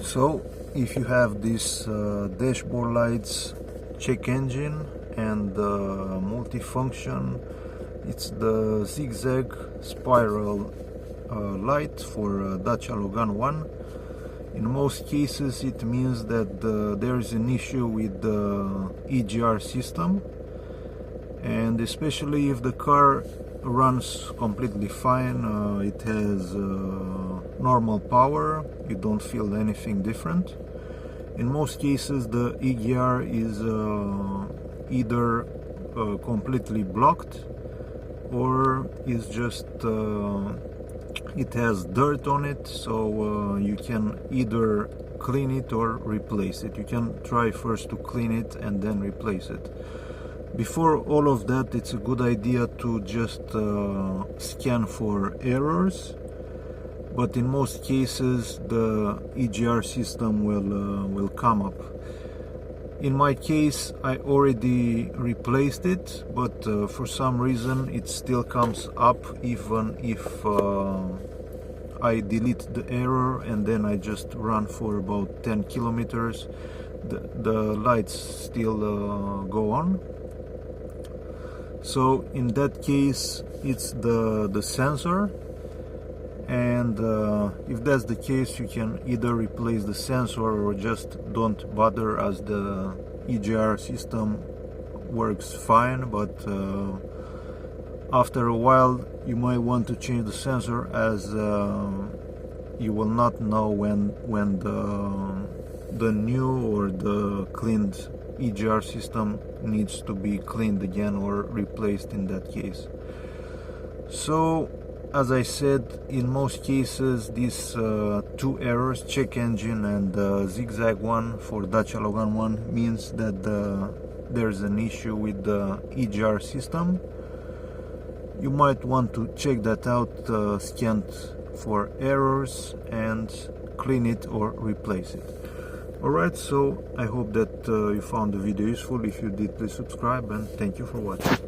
So if you have this dashboard lights, check engine and multifunction, it's the zigzag spiral light for Dacia Logan 1. In most cases it means that there is an issue with the EGR system, and especially if the car runs completely fine, it has normal power, you don't feel anything different. In most cases the EGR is either completely blocked or is just it has dirt on it, so you can either clean it or replace it. You can try first to clean it and then replace it. Before all of that, it's a good idea to just scan for errors, but in most cases the EGR system will come up. In my case, I already replaced it, but for some reason it still comes up even if I delete the error and then I just run for about 10 kilometers. The lights still go on. So in that case, it's the sensor, and if that's the case, you can either replace the sensor or just don't bother, as the EGR system works fine. But after a while you might want to change the sensor, as you will not know when the new or the cleaned EGR system needs to be cleaned again or replaced in that case. So as I said, in most cases these two errors, check engine and zigzag one for Dacia Logan 1, means that there's an issue with the EGR system. You might want to check that out, scan for errors and clean it or replace it. Alright, so I hope that you found the video useful. If you did, please subscribe, and thank you for watching.